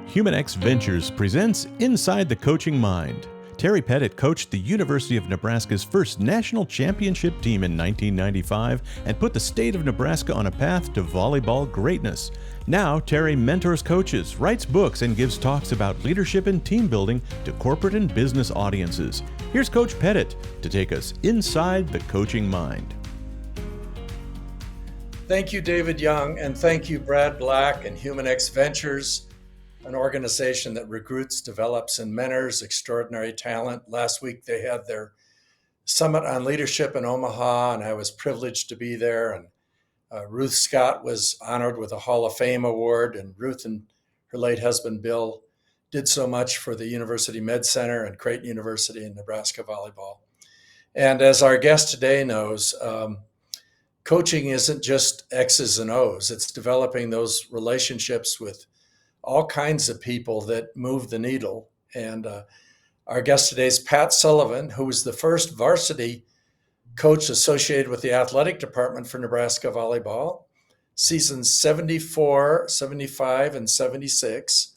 Humanex Ventures presents Inside the Coaching Mind. Terry Pettit coached the University of Nebraska's first national championship team in 1995 and put the state of Nebraska on a path to volleyball greatness. Now, Terry mentors coaches, writes books, and gives talks about leadership and team building to corporate and business audiences. Here's Coach Pettit to take us inside the coaching mind. Thank you, David Young, and thank you, Brad Black and Humanex Ventures, an organization that recruits, develops, and mentors extraordinary talent. Last week, they had their Summit on Leadership in Omaha, and I was privileged to be there. And Ruth Scott was honored with a Hall of Fame award, and Ruth and her late husband, Bill, did so much for the University Med Center and Creighton University and Nebraska Volleyball. And as our guest today knows, coaching isn't just X's and O's. It's developing those relationships with all kinds of people that move the needle. And our guest today is Pat Sullivan, who was the first varsity coach associated with the athletic department for Nebraska Volleyball, seasons 74, 75, and 76.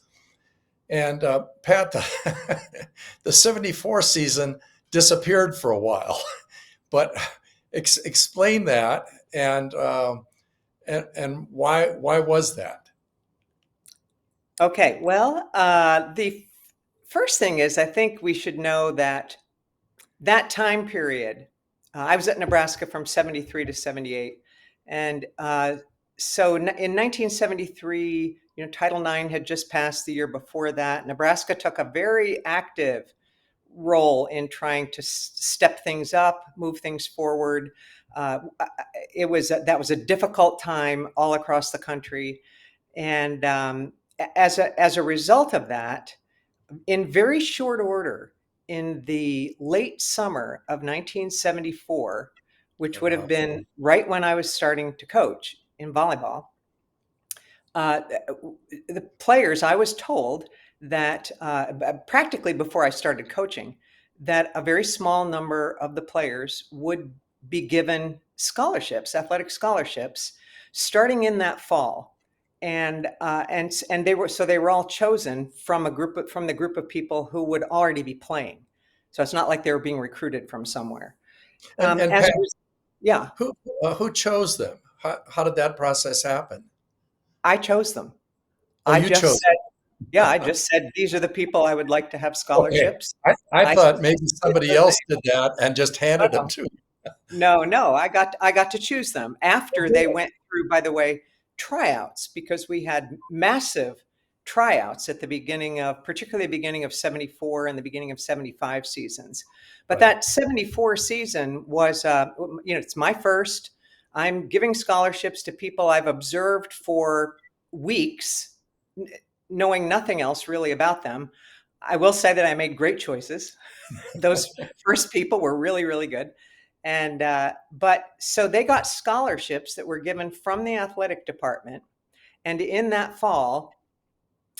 And Pat, the 74 season disappeared for a while, but explain that and why was that? Okay, well, the first thing is I think we should know that that time period, I was at Nebraska from 73 to 78. And so in 1973, Title IX had just passed the year before that. Nebraska took a very active role in trying to step things up, move things forward. That was a difficult time all across the country. And as a result of that, in very short order, in the late summer of 1974, which would have been right when I was starting to coach in volleyball, the players, I was told that practically before I started coaching, that a very small number of the players would be given scholarships, athletic scholarships, starting in that fall. And they were all chosen from the group of people who would already be playing. So it's not like they were being recruited from somewhere. Pat, yeah. Who chose them? How did that process happen? I chose them. I just said these are the people I would like to have scholarships. Okay. I thought maybe somebody else did that and just handed them to you. No, I got to choose them after they went through, by the way, tryouts, because we had massive tryouts at particularly the beginning of 74 and the beginning of 75 seasons. But that 74 season was, it's my first. I'm giving scholarships to people I've observed for weeks, knowing nothing else really about them. I will say that I made great choices. Those first people were really, really good. And but so they got scholarships that were given from the athletic department. And in that fall,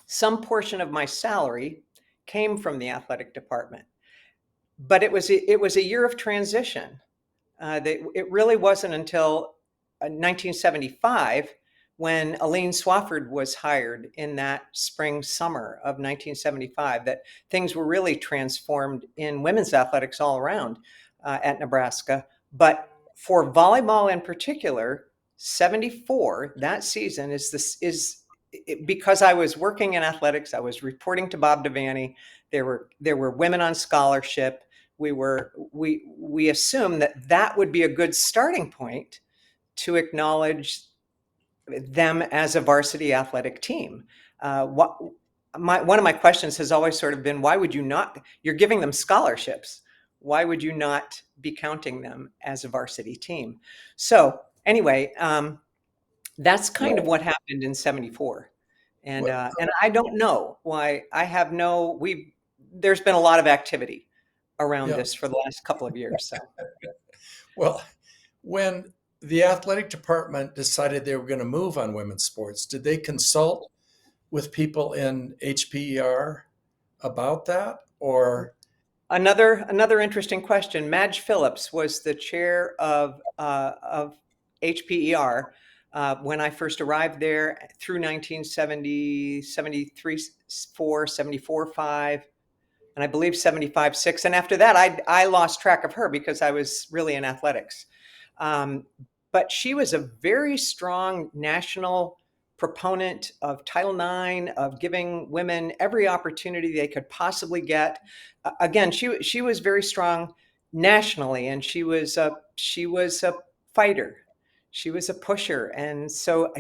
some portion of my salary came from the athletic department. But it was a year of transition. It really wasn't until 1975 when Aline Swafford was hired in that spring summer of 1975 that things were really transformed in women's athletics all around. At Nebraska, but for volleyball in particular, 74, that season is because I was working in athletics. I was reporting to Bob Devaney. There were women on scholarship. We assumed that would be a good starting point to acknowledge them as a varsity athletic team. One of my questions has always sort of been, why would you not? You're giving them scholarships. Why would you not be counting them as a varsity team? So anyway, that's kind of what happened in 74. And I don't know why. There's been a lot of activity around this for the last couple of years. So. Well, when the athletic department decided they were going to move on women's sports, did they consult with people in HPER about that, or? Another interesting question. Madge Phillips was the chair of HPER when I first arrived there through 1970, 73, 4, 74, 5, and I believe 75, 6. And after that, I lost track of her because I was really in athletics. Um, but she was a very strong national proponent of Title IX, of giving women every opportunity they could possibly get. Again, she was very strong nationally, and she was a fighter. She was a pusher, and so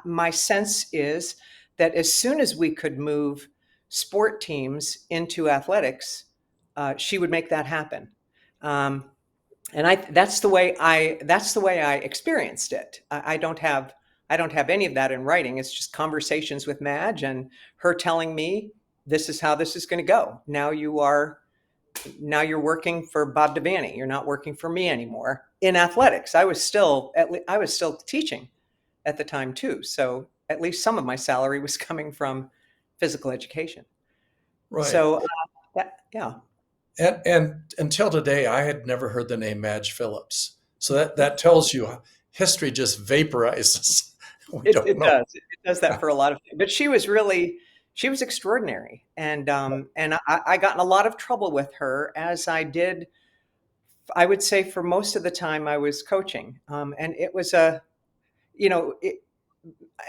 my sense is that as soon as we could move sport teams into athletics, she would make that happen. And that's the way I experienced it. I don't have any of that in writing. It's just conversations with Madge and her telling me this is how this is going to go. Now you're working for Bob Devaney. You're not working for me anymore. In athletics, I was still teaching at the time too. So at least some of my salary was coming from physical education. Right. So yeah. And until today, I had never heard the name Madge Phillips. So that tells you history just vaporizes. We don't It know. does. It does that for a lot of things. But she was extraordinary. And I got in a lot of trouble with her, as I did, I would say, for most of the time I was coaching. And it was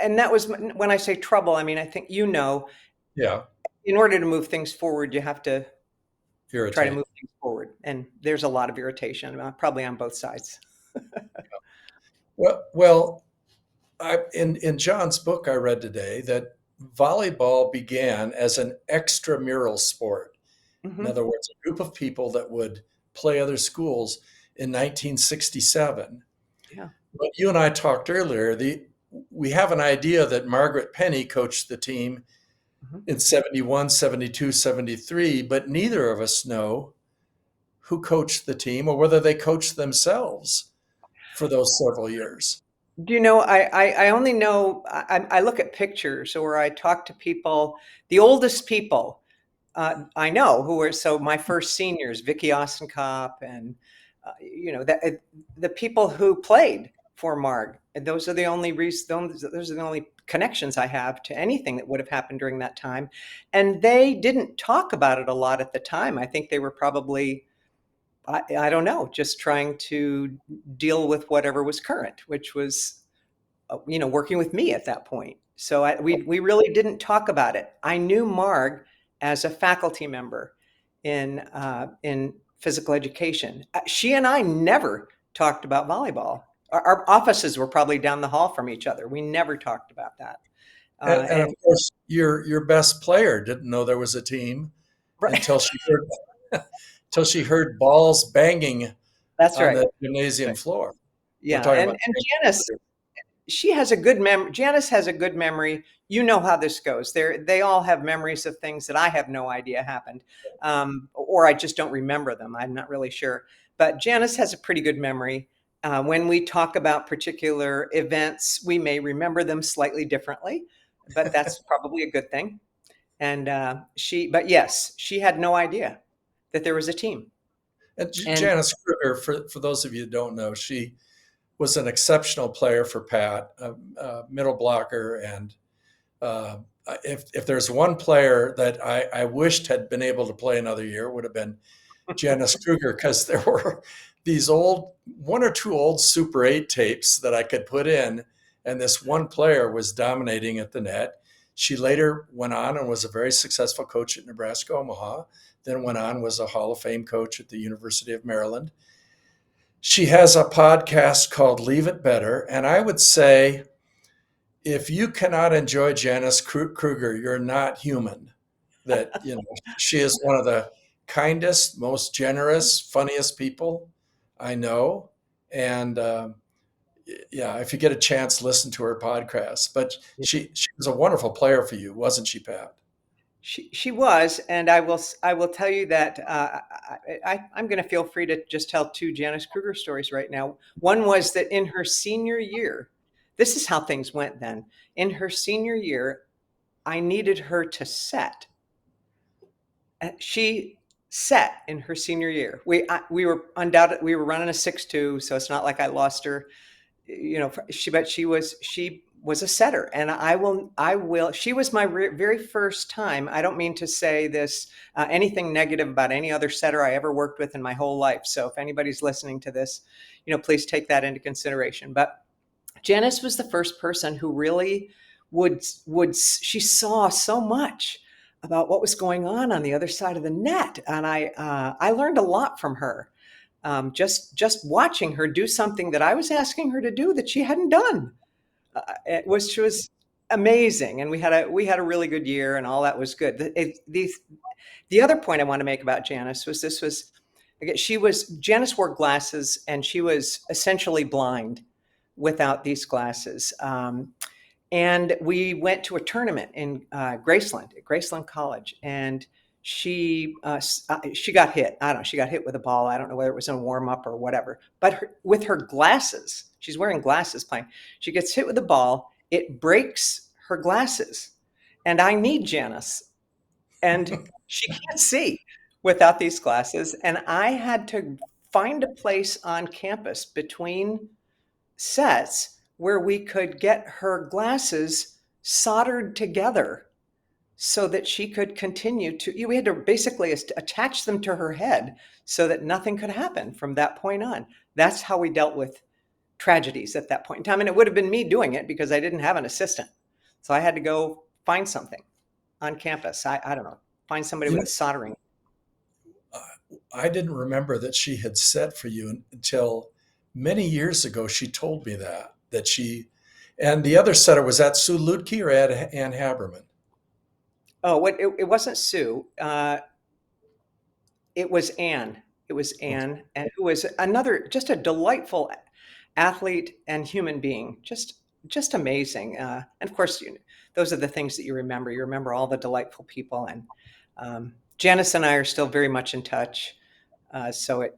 and that was when I say trouble, I mean, I think, Yeah, in order to move things forward, you have to try to irritating. move things forward. And there's a lot of irritation, probably on both sides. Well, in John's book I read today that volleyball began as an extramural sport. In Hmm. other words, a group of people that would play other schools in 1967. Yeah. But you and I talked earlier, we have an idea that Margaret Penny coached the team Mhm. in 71, 72, 73, but neither of us know who coached the team or whether they coached themselves for those several years. Do you know, I only know, I look at pictures or I talk to people, the oldest people I know who were, so my first seniors, Vicky Ostenkopf, and, the people who played for Marg. And those are the only those are the only connections I have to anything that would have happened during that time. And they didn't talk about it a lot at the time. I think they were probably, I don't know, just trying to deal with whatever was current, which was, working with me at that point. So we really didn't talk about it. I knew Marg as a faculty member in physical education. She and I never talked about volleyball. Our offices were probably down the hall from each other. We never talked about that. And of And course, your best player didn't know there was a team right, until she heard balls banging that's on right. the gymnasium floor. We're Yeah, talking and about Janice, she has a good memory. Janice has a good memory. You know how this goes. They all have memories of things that I have no idea happened, or I just don't remember them. I'm not really sure. But Janice has a pretty good memory. When we talk about particular events, we may remember them slightly differently, but that's probably a good thing. And but yes, she had no idea that there was a team. And And Janice Kruger, for those of you who don't know, she was an exceptional player for Pat, a middle blocker. And uh, if there's one player that I wished had been able to play another year, it would have been Janice Kruger, because there were these one or two old Super 8 tapes that I could put in, and this one player was dominating at the net. She later went on and was a very successful coach at Nebraska Omaha, then went on, was a Hall of Fame coach at the University of Maryland. She has a podcast called Leave It Better, and I would say if you cannot enjoy Janice Kruger, you're not human. That, she is one of the kindest, most generous, funniest people I know. And yeah, if you get a chance, listen to her podcast. But she was a wonderful player for you, wasn't she, Pat? she was, and I will tell you that I'm going to feel free to just tell two Janice Kruger stories right now. One was that in her senior year, this is how things went then. In her senior year, I needed her to set. She set in her senior year. We were undoubted. We were running a 6-2, so it's not like I lost her, she was a setter, and I will. She was my very first time. I don't mean to say this anything negative about any other setter I ever worked with in my whole life. So if anybody's listening to this, please take that into consideration. But Janice was the first person who really she saw so much about what was going on the other side of the net, and I learned a lot from her. Just watching her do something that I was asking her to do that she hadn't done. She was amazing, and we had a really good year, and all that was good. The other point I want to make about Janice was Janice wore glasses, and she was essentially blind without these glasses. And we went to a tournament in Graceland, at Graceland College, and she got hit. I don't know. She got hit with a ball. I don't know whether it was in a warm up or whatever. But with her glasses, she's wearing glasses playing. She gets hit with a ball. It breaks her glasses, and I need Janice, and she can't see without these glasses. And I had to find a place on campus between sets where we could get her glasses soldered together so that she could continue to, we had to basically attach them to her head so that nothing could happen from that point on. That's how we dealt with tragedies at that point in time. And it would have been me doing it because I didn't have an assistant. So I had to go find something on campus. I don't know, find somebody with a soldering. I didn't remember that she had set for you until many years ago. She told me that she, and the other setter was that Sue Ludke or Ann Haberman? Oh, it wasn't Sue. It was Ann. It was Ann, and who was just a delightful athlete and human being. Just amazing. And of course, those are the things that you remember. You remember all the delightful people. And Janice and I are still very much in touch. So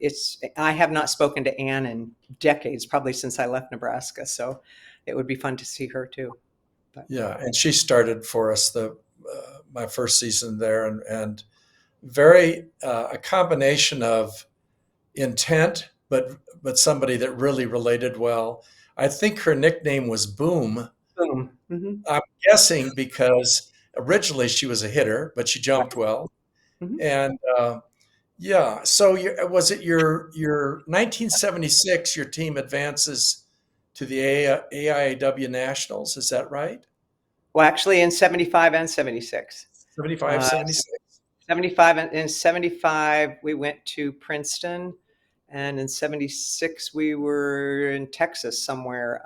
I have not spoken to Ann in decades, probably since I left Nebraska. So it would be fun to see her too. But. Yeah, and she started for us my first season there, and very a combination of intent, but somebody that really related well. I think her nickname was Boom. Boom. Mm-hmm. I'm guessing because originally she was a hitter, but she jumped well. Mm-hmm. And yeah, so was it your 1976? Your team advances to the AIAW Nationals, is that right? Well, actually, in 75 and 76. 75, 76. 75 and 75, we went to Princeton, and in 76 we were in Texas somewhere.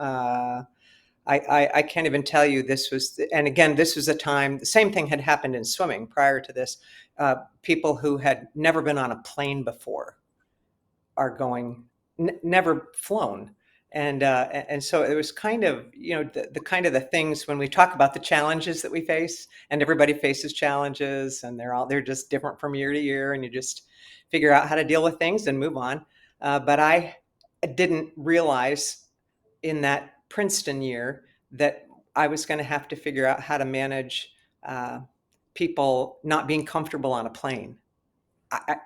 I can't even tell you. This was, and again, this was a time, the same thing had happened in swimming prior to this. People who had never been on a plane before are going, never flown. And so it was kind of, the kind of the things when we talk about the challenges that we face, and everybody faces challenges, and they're just different from year to year, and you just figure out how to deal with things and move on. But I didn't realize in that Princeton year that I was going to have to figure out how to manage people not being comfortable on a plane.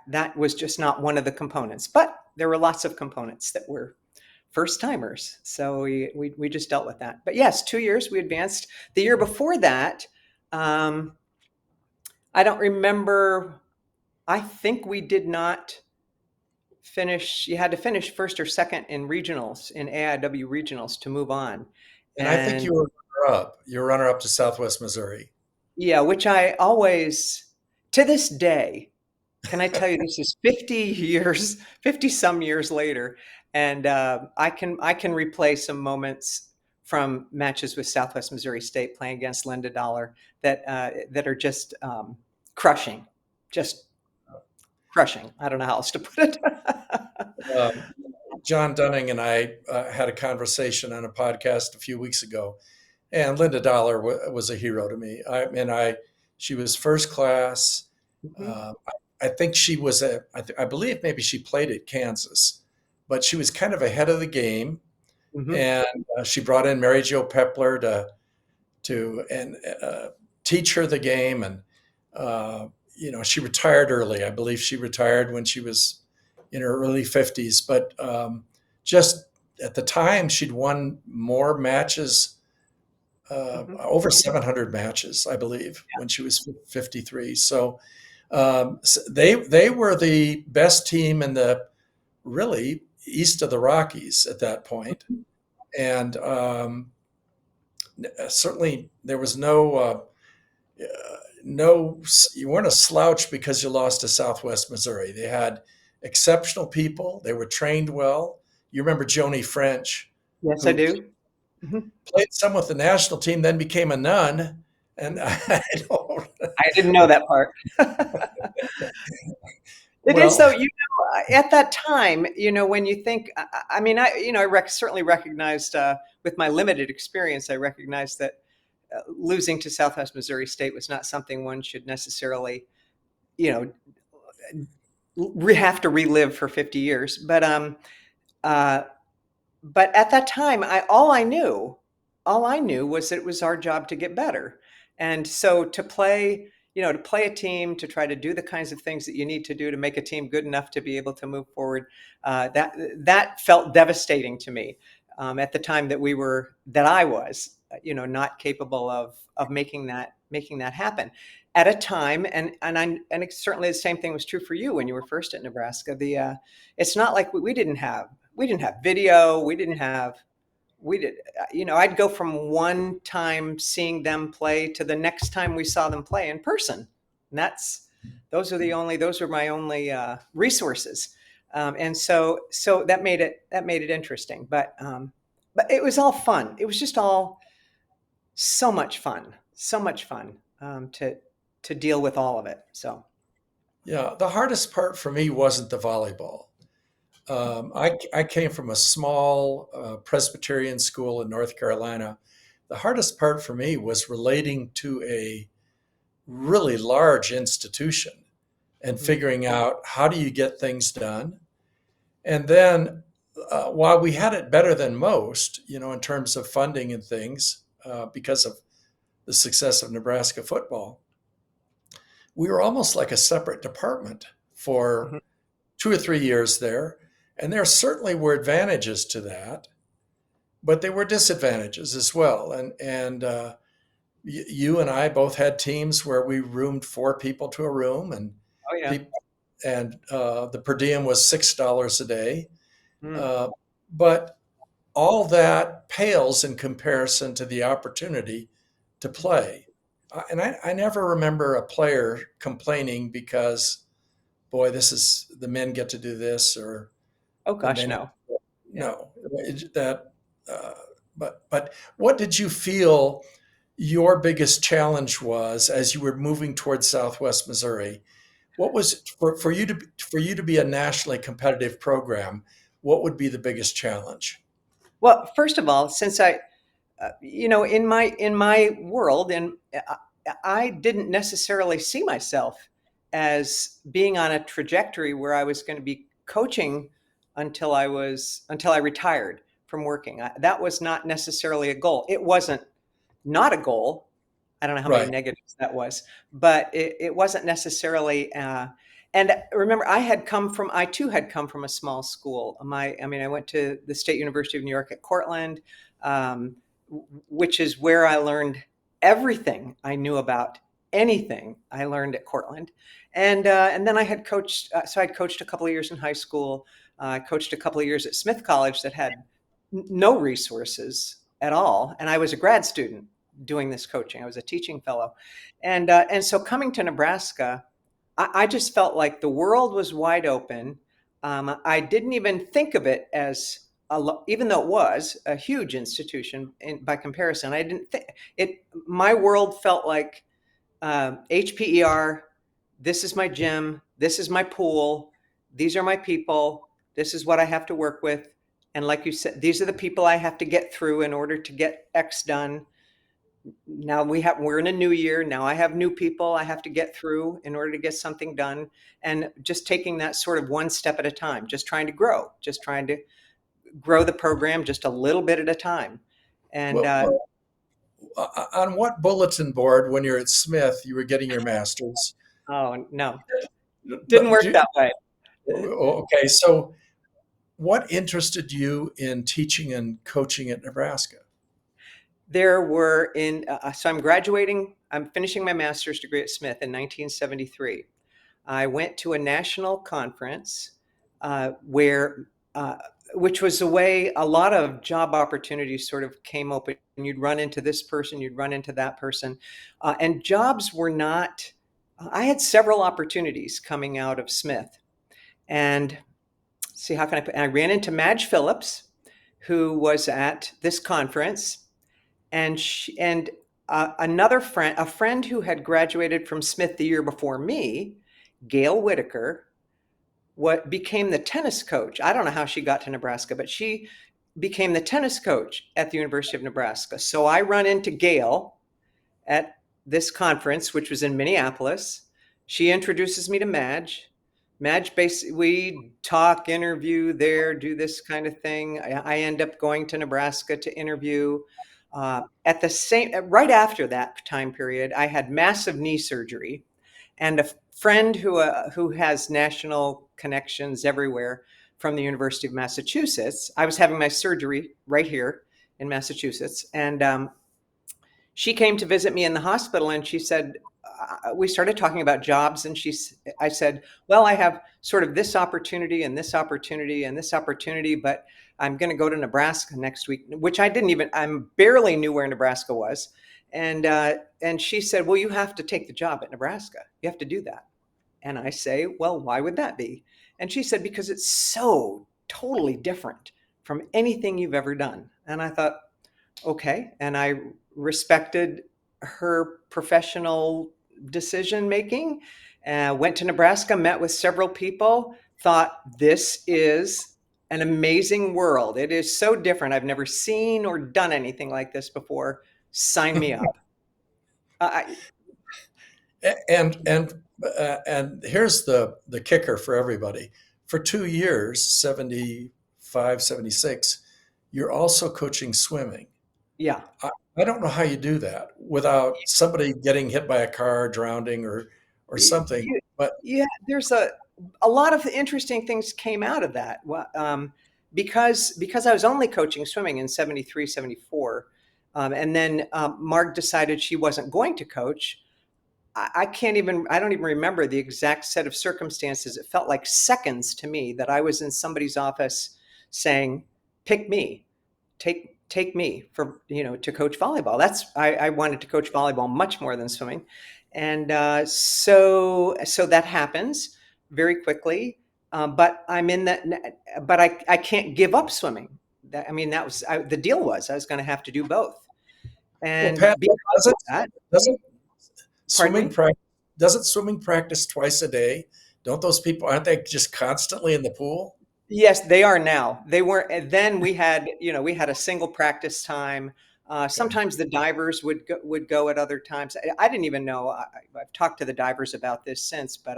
That was just not one of the components, but there were lots of components that were first timers. So we just dealt with that. But yes, 2 years we advanced. The year before that, I don't remember. I think we did not finish. You had to finish first or second in regionals, in AIW regionals, to move on. And I think you were runner-up. You were runner-up to Southwest Missouri. Yeah, which I always, to this day, can I tell you, this is 50 some years later. And I can replay some moments from matches with Southwest Missouri State playing against Linda Dollar that are just crushing, just crushing. I don't know how else to put it. John Dunning and I had a conversation on a podcast a few weeks ago, and Linda Dollar was a hero to me. She was first class. Mm-hmm. I think she was I believe maybe she played at Kansas, but she was kind of ahead of the game. Mm-hmm. And she brought in Mary Jo Pepler to teach her the game. And, she retired early. I believe she retired when she was in her early 50s, but just at the time, she'd won more matches, over 700 matches, I believe, when she was 53. So they were the best team in the really east of the Rockies at that point. And certainly there was you weren't a slouch because you lost to Southwest Missouri. They had exceptional people. They were trained well. You remember Joni French, Yes, I who do. played some with the national team, then became a nun. And I don't, I didn't know that part. It is, well, though, at that time, when you think, I mean, I certainly recognized, with my limited experience, I recognized that losing to Southwest Missouri State was not something one should necessarily, you know, have to relive for 50 years. Uh, but at that time, all I knew was that it was our job to get better. And so to play a team, to try to do the kinds of things that you need to do to make a team good enough to be able to move forward, that felt devastating to me at the time that I was, not capable of making that happen at a time. And certainly the same thing was true for you when you were first at Nebraska. It's not like we didn't have video. I'd go from one time seeing them play to the next time we saw them play in person. And those were my only resources. And so that made it interesting, but it was all fun. It was just all so much fun to deal with all of it. So. yeah, the hardest part for me wasn't the volleyball. I came from a small Presbyterian school in North Carolina. The hardest part for me was relating to a really large institution and figuring out how do you get things done. And then while we had it better than most, in terms of funding and things, because of the success of Nebraska football, we were almost like a separate department for 2 or 3 years there. And there certainly were advantages to that, but there were disadvantages as well. And you and I both had teams where we roomed 4 people to a room, and Oh yeah. the per diem was $6 a day. Mm. But all that pales in comparison to the opportunity to play. And I never remember a player complaining because, boy, the men get to do this, or Oh the gosh, men. no. No, but what did you feel your biggest challenge was as you were moving towards Southwest Missouri? What was for you to be a nationally competitive program? What would be the biggest challenge? Well, first of all, since in my world, and I didn't necessarily see myself as being on a trajectory where I was going to be coaching until I retired from working. That was not necessarily a goal. It wasn't not a goal. I don't know how many Right. negatives that was, but it wasn't necessarily. And remember, I too had come from a small school. I went to the State University of New York at Cortland, which is where I learned everything I knew about anything I learned at Cortland. And then I had coached, so I'd coached a couple of years in high school. I coached a couple of years at Smith College that had no resources at all. And I was a grad student doing this coaching. I was a teaching fellow. And so coming to Nebraska, I just felt like the world was wide open. I didn't even think of it as, even though it was a huge institution by comparison, I didn't think it. My world felt like HPER. This is my gym. This is my pool. These are my people. This is what I have to work with. And like you said, these are the people I have to get through in order to get X done. Now we're in a new year. Now I have new people I have to get through in order to get something done. And just taking that sort of one step at a time, just trying to grow the program just a little bit at a time. And Well, on what bulletin board when you're at Smith you were getting your master's? oh no, didn't work that way. Okay, so what interested you in teaching and coaching at Nebraska? There were so I'm finishing my master's degree at Smith in 1973. I went to a national conference where, which was the way a lot of job opportunities sort of came open. You'd run into this person, you'd run into that person. And jobs were not, I had several opportunities coming out of Smith. And see, how can I put, I ran into Madge Phillips, who was at this conference, and another friend, a friend who had graduated from Smith the year before me, Gail Whitaker, what became the tennis coach. I don't know how she got to Nebraska, but she became the tennis coach at the University of Nebraska. So I run into Gail at this conference, which was in Minneapolis. She introduces me to Madge. Madge, basically, we talk, interview there, do this kind of thing. I end up going to Nebraska to interview. Right after that time period, I had massive knee surgery, and a friend who has national connections everywhere from the University of Massachusetts. I was having my surgery right here in Massachusetts, and she came to visit me in the hospital, and she said, we started talking about jobs, and I said, well, I have sort of this opportunity and this opportunity and this opportunity, but I'm going to go to Nebraska next week, which I barely knew where Nebraska was. And she said, well, you have to take the job at Nebraska. You have to do that. And I say, well, why would that be? And she said, because it's so totally different from anything you've ever done. And I thought, okay. And I respected her professional decision making. Went to Nebraska, met with several people, thought this is an amazing world. It is so different. I've never seen or done anything like this before. Sign me up. And here's the kicker for everybody. For 2 years, 75, 76, you're also coaching swimming. Yeah. I don't know how you do that without somebody getting hit by a car, drowning, or something. But yeah, there's a lot of interesting things came out of that. Because I was only coaching swimming in 73, 74, and then Marg decided she wasn't going to coach. I don't even remember the exact set of circumstances. It felt like seconds to me that I was in somebody's office saying, pick me, take me to coach volleyball. I wanted to coach volleyball much more than swimming. And so that happens very quickly. But I'm in that, but I can't give up swimming. The deal was I was going to have to do both. And Pat, because of that, doesn't swimming practice twice a day? Don't those people, aren't they just constantly in the pool? Yes, they are now. They weren't. And then we had a single practice time. Sometimes the divers would go at other times. I didn't even know. I've talked to the divers about this since, but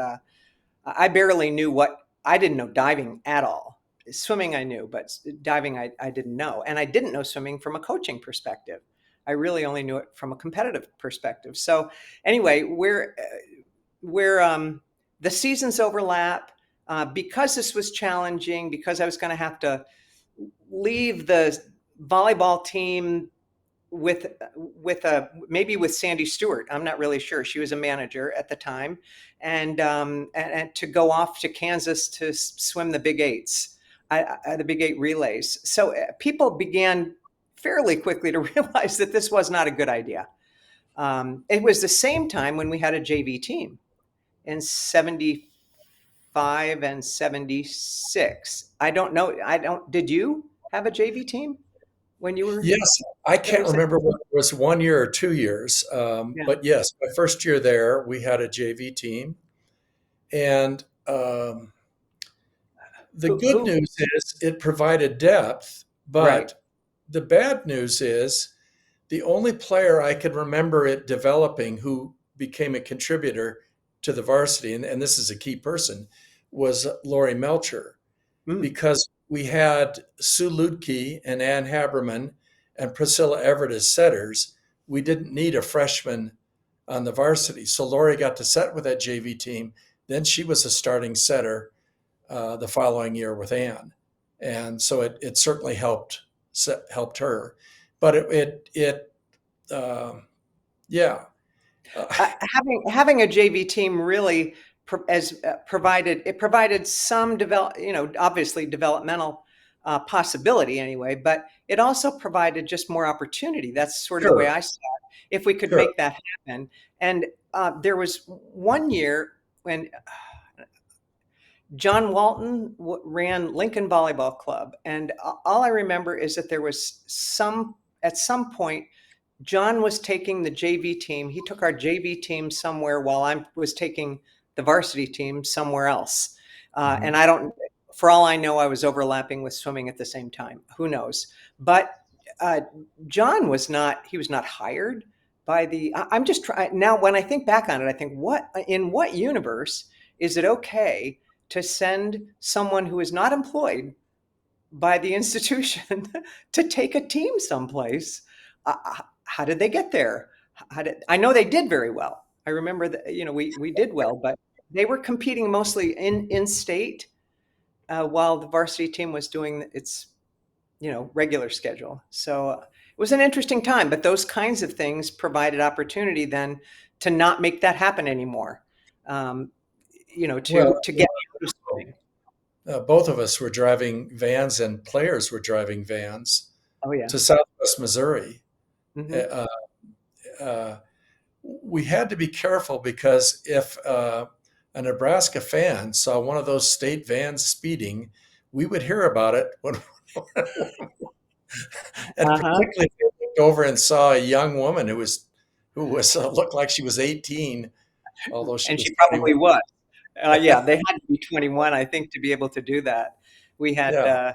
I barely knew I didn't know diving at all. Swimming I knew, but diving I didn't know. And I didn't know swimming from a coaching perspective. I really only knew it from a competitive perspective. So anyway, the seasons overlap. Because this was challenging, because I was going to have to leave the volleyball team maybe with Sandy Stewart. I'm not really sure. She was a manager at the time, and to go off to Kansas to swim the Big Eights, the Big Eight relays. So people began fairly quickly to realize that this was not a good idea. It was the same time when we had a JV team in 75 and 76. I don't know. Did you have a JV team when you were? Yes, I can't remember whether it was 1 year or 2 years. But yes, my first year there, we had a JV team. And the good news is it provided depth, but Right. the bad news is the only player I can remember it developing who became a contributor to the varsity, and this is a key person, was Lori Melcher, because we had Sue Ludke and Ann Haberman and Priscilla Everett as setters. We didn't need a freshman on the varsity. So Lori got to set with that JV team. Then she was a starting setter the following year with Ann. and so it certainly helped her. But yeah. Having a JV team really provided some obviously developmental possibility anyway, but it also provided just more opportunity. That's sort of the way Sure, I saw it. If we could sure. make that happen, and there was one year when John Walton ran Lincoln Volleyball Club, and all I remember is that there was at some point John was taking the JV team. He took our JV team somewhere while I was taking the varsity team somewhere else. And I don't, for all I know, I was overlapping with swimming at the same time. Who knows? But John was not, he was not hired by the, I'm just trying, now when I think back on it, I think in what universe is it okay to send someone who is not employed by the institution to take a team someplace? How did they get there? I know they did very well. I remember that, we did well, but they were competing mostly in state while the varsity team was doing its, regular schedule. So it was an interesting time, but those kinds of things provided opportunity then to not make that happen anymore. To get Both of us were driving vans, and players were driving vans Oh yeah. to Southwest Missouri. Mm-hmm. We had to be careful because if a Nebraska fan saw one of those state vans speeding, we would hear about it and Uh-huh. particularly if they looked over and saw a young woman who looked like she was 18, although she And was she probably 21. was. Yeah, they had to be 21, I think, to be able to do that. We had Yeah.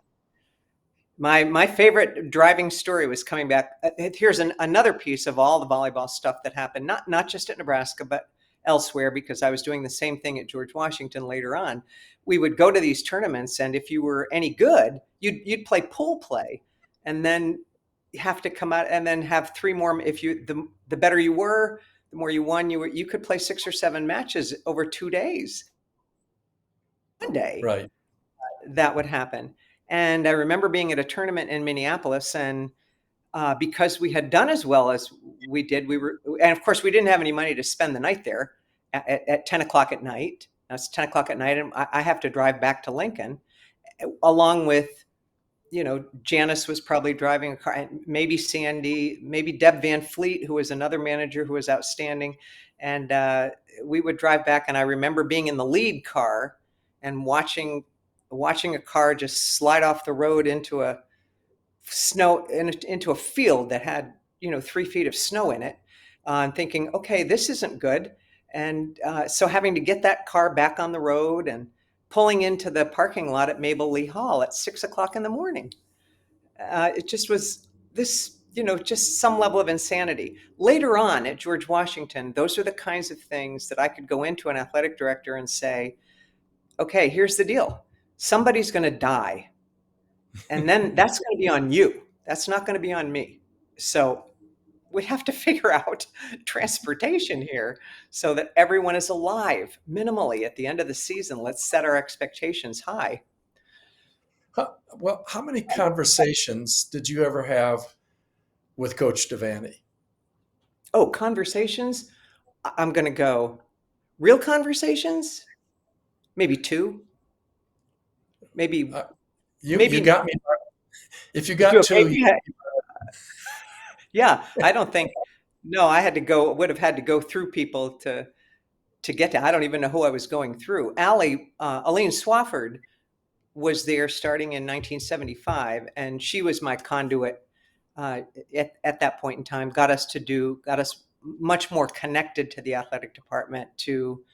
my favorite driving story was coming back. Here's another piece of all the volleyball stuff that happened, not just at Nebraska, but elsewhere, because I was doing the same thing at George Washington later on. We would go to these tournaments, and if you were any good, you'd play pool play, and then you have to come out and then have three more. If the better you were, the more you won. You could play 6 or 7 matches over 2 days. One day Right. that would happen. And I remember being at a tournament in Minneapolis, and because we had done as well as we did, and of course we didn't have any money to spend the night there at 10 o'clock at night. It's 10 o'clock at night, and I have to drive back to Lincoln, along with, Janice was probably driving a car, and maybe Sandy, maybe Deb Van Fleet, who was another manager who was outstanding. And we would drive back, and I remember being in the lead car and watching a car just slide off the road into a field that had 3 feet of snow in it, and thinking, okay, this isn't good. And so having to get that car back on the road and pulling into the parking lot at Mabel Lee Hall at 6 o'clock in the morning. It just was this, just some level of insanity. Later on at George Washington, those are the kinds of things that I could go into an athletic director and say, okay, here's the deal. Somebody's going to die. And then that's going to be on you. That's not going to be on me. So we have to figure out transportation here so that everyone is alive minimally at the end of the season. Let's set our expectations high. Well, how many conversations did you ever have with Coach Devaney? Oh, conversations. I'm going to go real conversations. Maybe 2. Maybe You got me. If you you got okay? 2, Yeah, I don't think. No, would have had to go through people to get to. I don't even know who I was going through. Aline Swafford was there starting in 1975, and she was my conduit at that point in time. Got us much more connected to the athletic department, to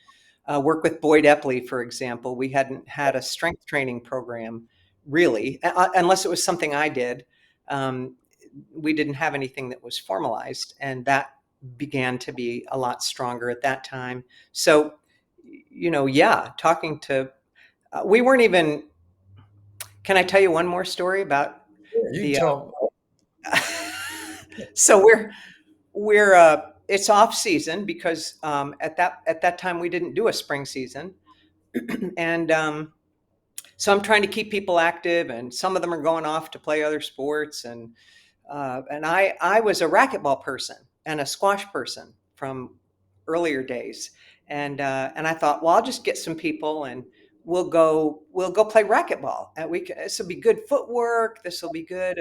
work with Boyd Epley, for example. We hadn't had a strength training program really, unless it was something I did. We didn't have anything that was formalized, and that began to be a lot stronger at that time. So, talking to, we weren't even, can I tell you one more story about you the, tell. so it's off season because at that time we didn't do a spring season. And So I'm trying to keep people active, and some of them are going off to play other sports. And I was a racquetball person and a squash person from earlier days. And I thought, well, I'll just get some people and we'll go play racquetball. And this will be good footwork. This will be good.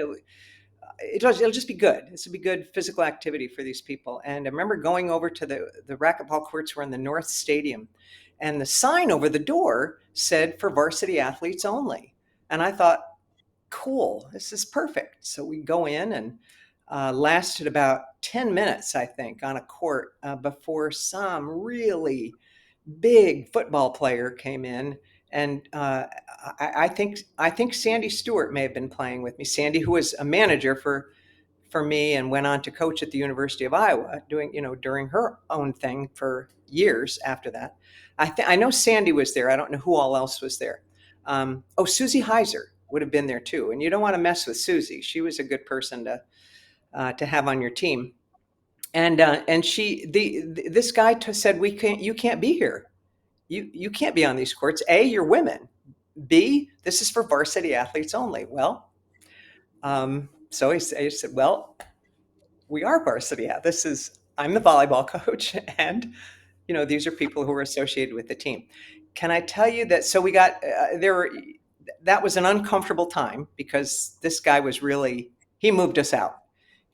It'll just be good. This will be good physical activity for these people. And I remember going over to the racquetball courts were in the North Stadium, and the sign over the door said for varsity athletes only. And I thought, cool, this is perfect. So we go in and lasted about 10 minutes, I think, on a court before some really big football player came in. And I think Sandy Stewart may have been playing with me. Sandy, who was a manager for me and went on to coach at the University of Iowa, during her own thing for years after that. I know Sandy was there. I don't know who all else was there. Susie Heiser would have been there too. And you don't want to mess with Susie. She was a good person to have on your team. And this guy said, you can't be here. You can't be on these courts. A, you're women. B, this is for varsity athletes only. Well, so he said, well, we are varsity. I'm the volleyball coach, and these are people who are associated with the team. Can I tell you that? So we got that was an uncomfortable time because this guy he moved us out.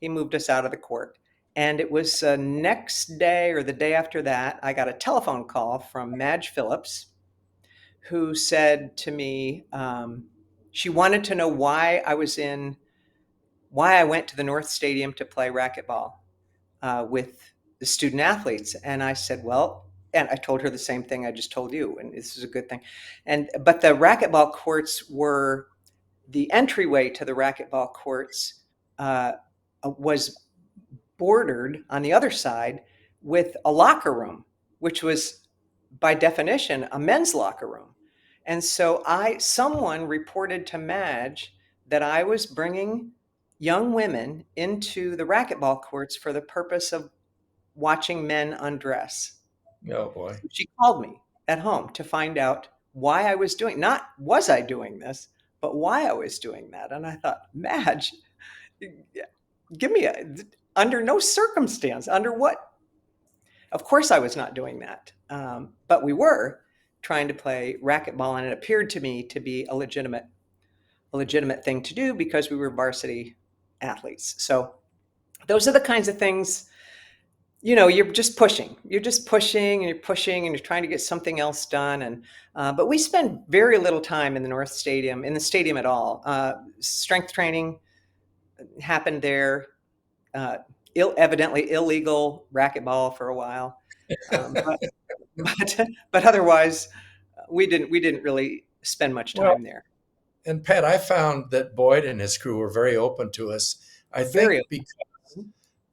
He moved us out of the court. And it was next day or the day after that, I got a telephone call from Madge Phillips, who said to me, she wanted to know why I went to the North Stadium to play racquetball with the student athletes. And I said, well, and I told her the same thing I just told you, and this is a good thing. But the racquetball courts were, the entryway to the racquetball courts was bordered on the other side with a locker room, which was by definition a men's locker room. And so someone reported to Madge that I was bringing young women into the racquetball courts for the purpose of watching men undress. Oh boy. She called me at home to find out why I was not was I doing this, but why I was doing that. And I thought, Madge, give me under no circumstance, under what? Of course I was not doing that. But we were trying to play racquetball, and it appeared to me to be a legitimate thing to do because we were varsity athletes. So those are the kinds of things, you're just pushing and you're trying to get something else done. But we spend very little time in the stadium at all. Strength training happened there. Evidently illegal racquetball for a while. But otherwise we didn't really spend much time there. And Pat, I found that Boyd and his crew were very open to us. I think because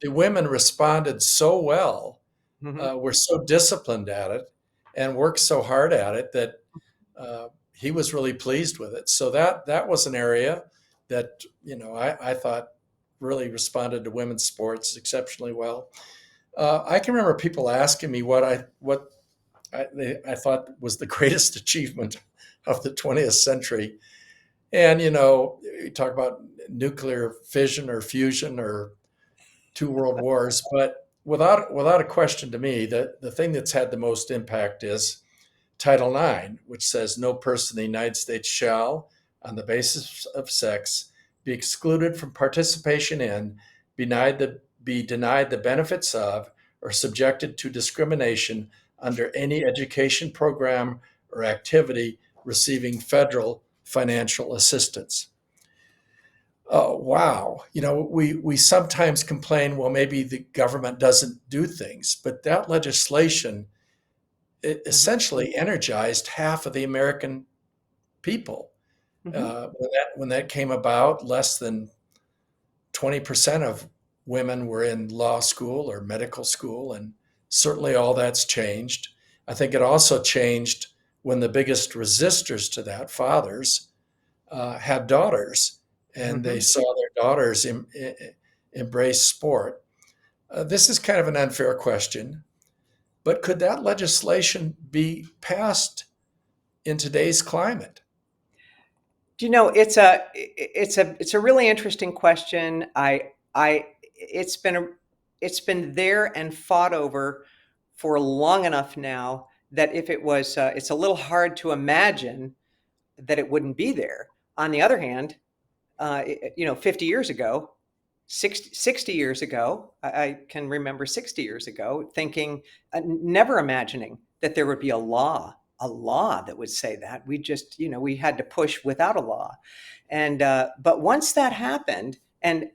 the women responded so well, were so disciplined at it, and worked so hard at it that he was really pleased with it. So that was an area that I thought really responded to women's sports exceptionally well. I can remember people asking me what I thought was the greatest achievement of the 20th century. And, you talk about nuclear fission or fusion or two world wars, but without a question to me, the thing that's had the most impact is Title IX, which says no person in the United States shall, on the basis of sex, be excluded from participation in, be denied the benefits of, or subjected to discrimination under any education program or activity receiving federal financial assistance. Wow. We sometimes complain, well, maybe the government doesn't do things, but that legislation essentially energized half of the American people. When that came about, less than 20% of women were in law school or medical school, and certainly all that's changed. I think it also changed when the biggest resistors to that, fathers, had daughters, and they saw their daughters embrace sport. This is kind of an unfair question, but could that legislation be passed in today's climate? Do you know, it's a really interesting question. It's been there and fought over for long enough now that if it was, it's a little hard to imagine that it wouldn't be there. On the other hand, 50 years ago, 60 years ago, I can remember 60 years ago thinking, never imagining that there would be a law that would say that. We just, we had to push without a law. And, but once that happened, and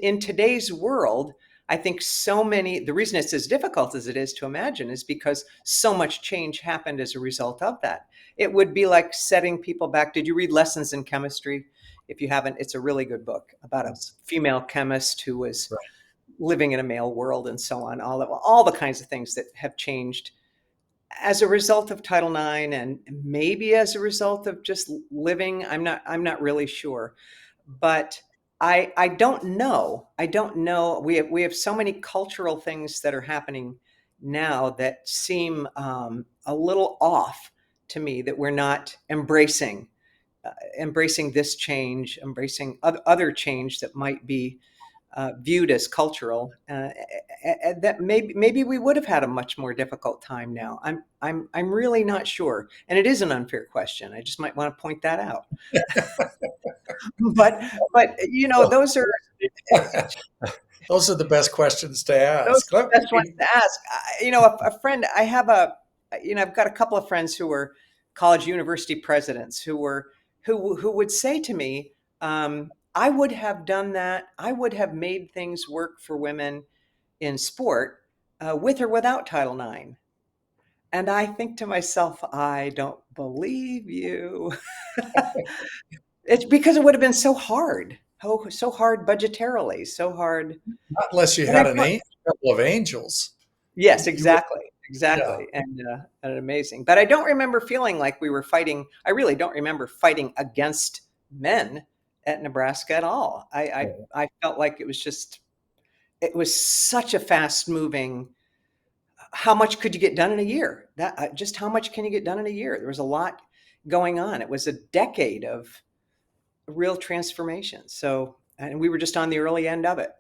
in today's world, I think the reason it's as difficult as it is to imagine is because so much change happened as a result of that. It would be like setting people back. Did you read Lessons in Chemistry? If you haven't, it's a really good book about a female chemist who was Right. living in a male world and so on. All the kinds of things that have changed as a result of Title IX and maybe as a result of just living. I'm not really sure, but I don't know. I don't know. We have so many cultural things that are happening now that seem a little off to me, that we're not embracing this change, embracing other change that might be viewed as cultural. That maybe we would have had a much more difficult time now. I'm really not sure, and it is an unfair question. I just might want to point that out. but those are Those are the best questions to ask. the best ones to ask. A friend, I've got a couple of friends who were college university presidents who would say to me, I would have done that. I would have made things work for women in sport with or without Title IX. And I think to myself, I don't believe you. It's because it would have been so hard. So hard budgetarily, so hard. Not unless you had a couple of angels. Yes, exactly. Yeah. And amazing. But I don't remember feeling like we were fighting. I really don't remember fighting against men at Nebraska at all. I felt like it was such a fast moving. How much could you get done in a year? Just how much can you get done in a year? There was a lot going on. It was a decade of real transformation. So, and we were just on the early end of it.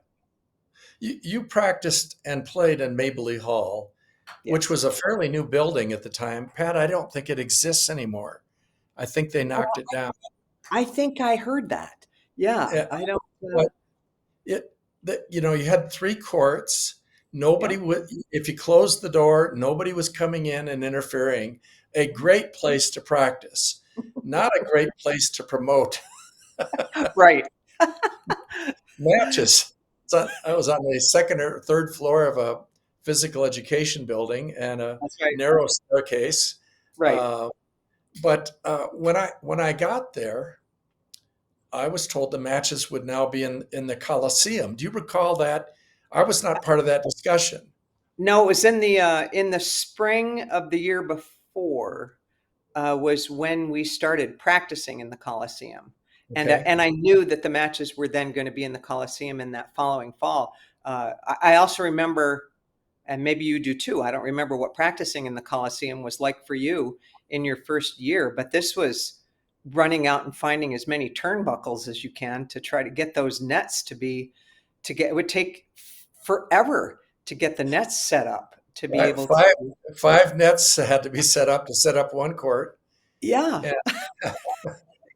You practiced and played in Mabley Hall, which was a fairly new building at the time. Pat, I don't think it exists anymore. I think they knocked it down. I think I heard that. Yeah, I don't. You had 3 courts. Nobody would, if you closed the door, nobody was coming in and interfering. A great place to practice, not a great place to promote. Right. Matches. I was on the second or third floor of a physical education building and a narrow staircase. Right. But when I got there, I was told the matches would now be in the Coliseum. Do you recall that? I was not part of that discussion. No, it was in the spring of the year before was when we started practicing in the Coliseum. Okay. And I knew that the matches were then going to be in the Coliseum in that following fall. I also remember, and maybe you do too, I don't remember what practicing in the Coliseum was like for you in your first year, but this was running out and finding as many turnbuckles as you can to try to get those nets it would take forever to get the nets set up to be able to. 5 nets had to be set up to set up one court. Yeah.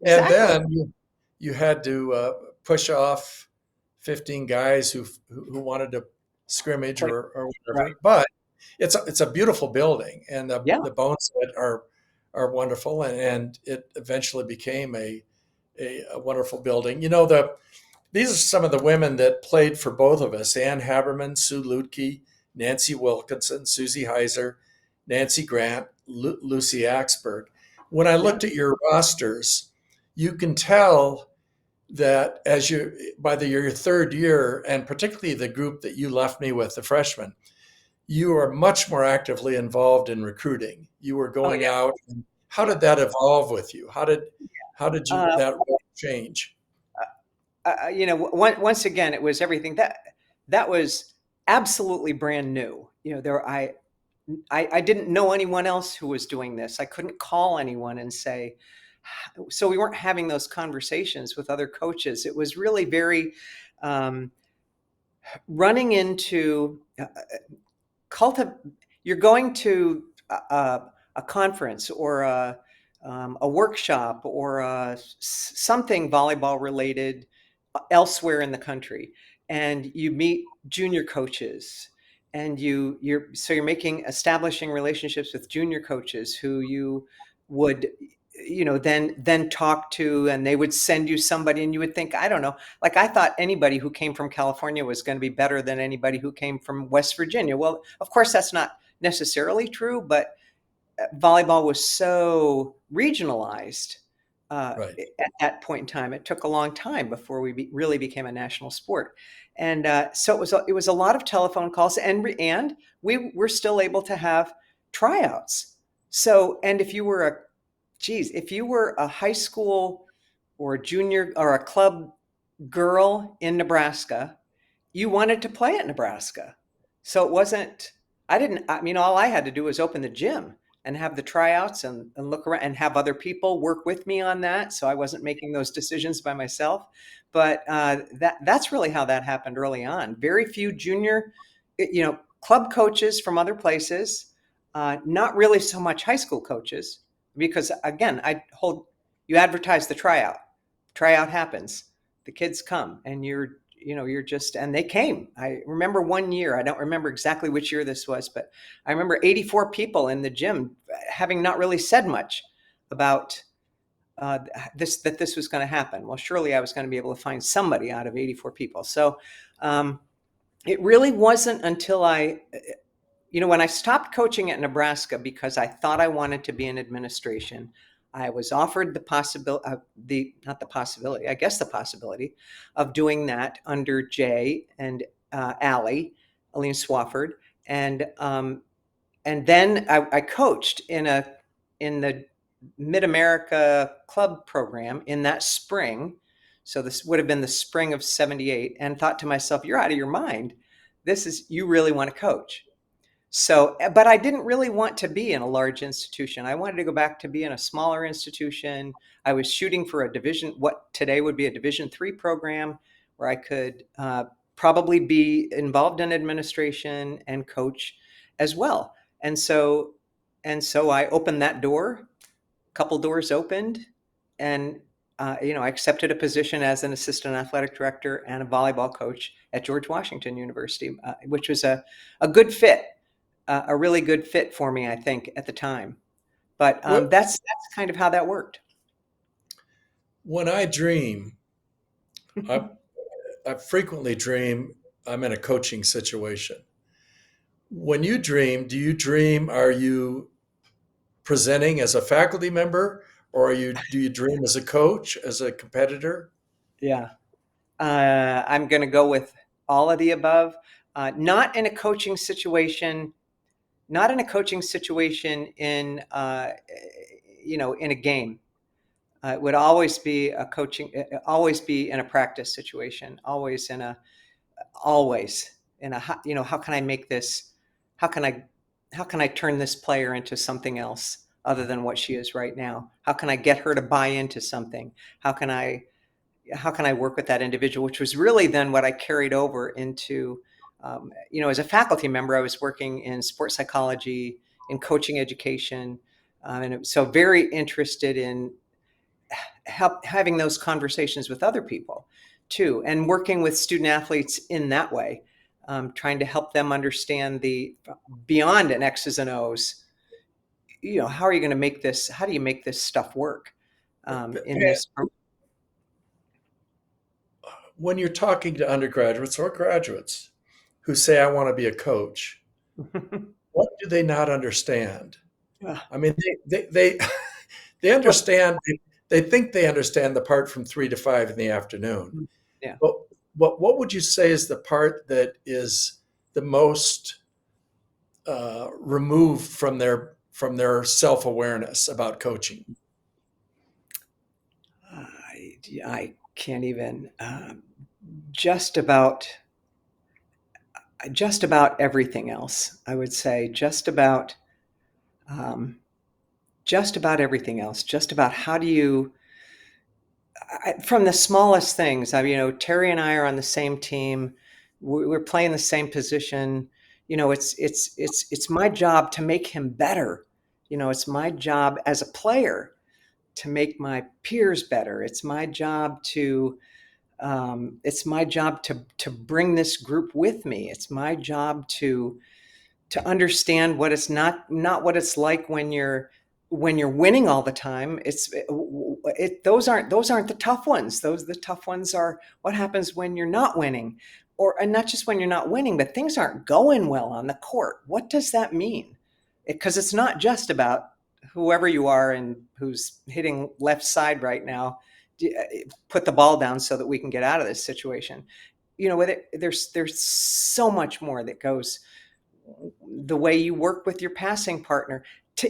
And then you had to push off 15 guys who wanted to scrimmage or whatever. Right. But it's a beautiful building, and the bones of it are wonderful, and it eventually became a wonderful building. These are some of the women that played for both of us: Ann Haberman, Sue Lutke, Nancy Wilkinson, Susie Heiser, Nancy Grant, Lucy Axberg. When I looked at your rosters, you can tell that by your third year, and particularly the group that you left me with, the freshmen, you are much more actively involved in recruiting. You were going out. How did that evolve with you? How did that change? Once again, it was everything that was absolutely brand new. I didn't know anyone else who was doing this. I couldn't call anyone and say, so we weren't having those conversations with other coaches. It was really very running into you're going to a conference or a workshop or something volleyball related elsewhere in the country, and you meet junior coaches, and you're establishing relationships with junior coaches who you would then talk to, and they would send you somebody, and you would think, I don't know, like I thought anybody who came from California was going to be better than anybody who came from West Virginia. Well, of course that's not necessarily true, but volleyball was so regionalized Right. at that point in time. It took a long time before we really became a national sport, and so it was a lot of telephone calls, and we were still able to have tryouts. So, and if you were a high school or a junior or a club girl in Nebraska, you wanted to play at Nebraska. So it wasn't, all I had to do was open the gym and have the tryouts and look around and have other people work with me on that. So I wasn't making those decisions by myself. But that's really how that happened early on. Very few junior, club coaches from other places, not really so much high school coaches, because again, you advertise the tryout. Tryout happens. The kids come, and and they came. I remember one year, I don't remember exactly which year this was, but I remember 84 people in the gym having not really said much about that this was going to happen. Well, surely I was going to be able to find somebody out of 84 people. So it really wasn't until when I stopped coaching at Nebraska because I thought I wanted to be in administration. I was offered the possibility of doing that under Jay and Aline Swafford, and then I coached in the Mid America Club program in that spring. So this would have been the spring of '78, and thought to myself, "You're out of your mind. You really want to coach." So, but I didn't really want to be in a large institution. I wanted to go back to be in a smaller institution. I was shooting for what today would be a Division III program, where I could probably be involved in administration and coach as well. And so I opened that door. A couple doors opened, and I accepted a position as an assistant athletic director and a volleyball coach at George Washington University, which was a good fit. A really good fit for me, I think, at the time. But that's kind of how that worked. When I dream, I, I frequently dream I'm in a coaching situation. When you dream, are you presenting as a faculty member, or do you dream as a coach, as a competitor? Yeah. I'm going to go with all of the above. Not in a coaching situation. Not in a coaching situation in a game. It would always be always be in a practice situation. Always in a how can I make this? How can I turn this player into something else other than what she is right now? How can I get her to buy into something? How can I work with that individual? Which was really then what I carried over into, as a faculty member. I was working in sports psychology, in coaching education, and so very interested in having those conversations with other people too, and working with student athletes in that way, trying to help them understand the beyond an X's and O's. How are you going to make this? How do you make this stuff work in this? When you're talking to undergraduates or graduates who say, I want to be a coach, what do they not understand? I mean, they understand, they think they understand the part from 3 to 5 in the afternoon. Yeah. But what would you say is the part that is the most removed from their self-awareness about coaching? I can't even. Just about everything else, I would say. Just about just about everything else, just about how do you, from the smallest things. Terry and I are on the same team. We're playing the same position. It's my job to make him better. It's my job as a player to make my peers better. It's my job to bring this group with me. It's my job to understand what it's not what it's like when you're winning all the time. Those aren't the tough ones. The tough ones are what happens when you're not winning, and not just when you're not winning, but things aren't going well on the court. What does that mean? Because it's not just about whoever you are and who's hitting left side right now. Put the ball down so that we can get out of this situation. There's so much more that goes. The way you work with your passing partner.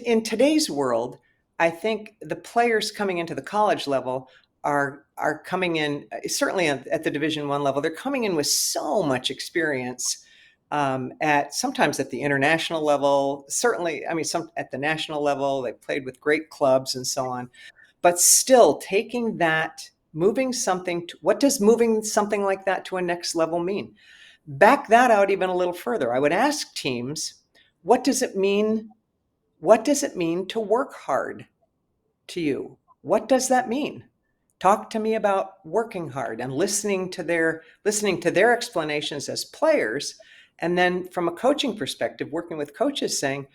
In today's world, I think the players coming into the college level are coming in, certainly at the Division I level, they're coming in with so much experience, sometimes at the international level, certainly, some at the national level, they played with great clubs and so on, but still taking that, what does moving something like that to a next level mean? Back that out even a little further. I would ask teams, what does it mean? What does it mean to work hard to you? What does that mean? Talk to me about working hard and listening to their explanations as players. And then from a coaching perspective, working with coaches saying,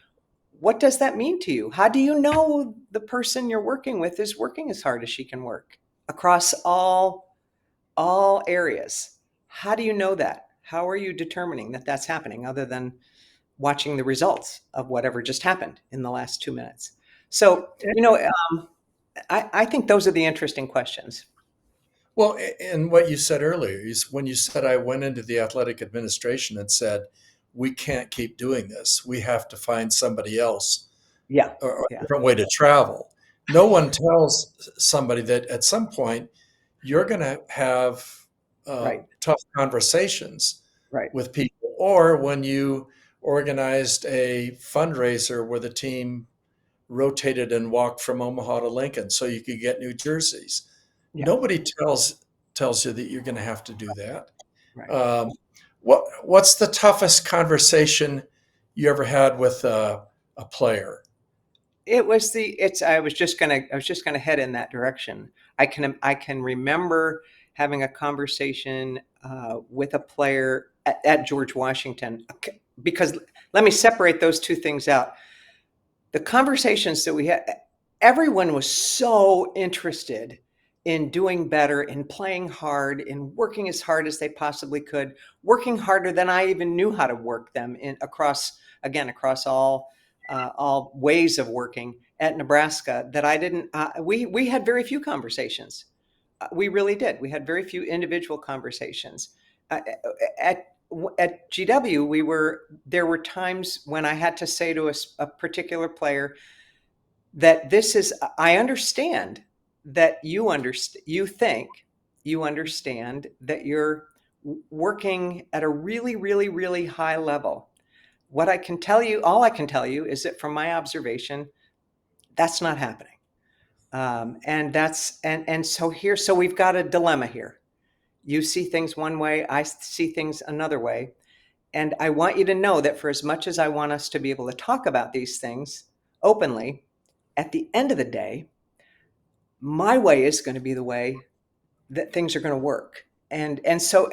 what does that mean to you? How do you know the person you're working with is working as hard as she can work across all areas? How do you know that? How are you determining that that's happening other than watching the results of whatever just happened in the last 2 minutes? So, I think those are the interesting questions. Well, and what you said earlier is when you said I went into the athletic administration and said, we can't keep doing this. We have to find somebody else Yeah. or a Yeah. different way to travel. No one tells somebody that at some point you're going to have Right. tough conversations Right. with people, or when you organized a fundraiser where the team rotated and walked from Omaha to Lincoln so you could get new jerseys. Yeah. Nobody tells you that you're going to have to do that. Right. What's the toughest conversation you ever had with a player? I was just gonna head in that direction. I can remember having a conversation with a player at George Washington, because let me separate those two things out. The conversations that we had, everyone was so interested in doing better, in playing hard, in working as hard as they possibly could, working harder than I even knew how to work them across all ways of working at Nebraska, that I didn't. We had very few conversations. We really did. We had very few individual conversations. At GW, there were times when I had to say to a particular player that I understand that you think you understand that you're working at a really, really, really high level. All I can tell you is that from my observation, that's not happening. So we've got a dilemma here. You see things one way, I see things another way. And I want you to know that for as much as I want us to be able to talk about these things openly, at the end of the day, my way is going to be the way that things are going to work. And so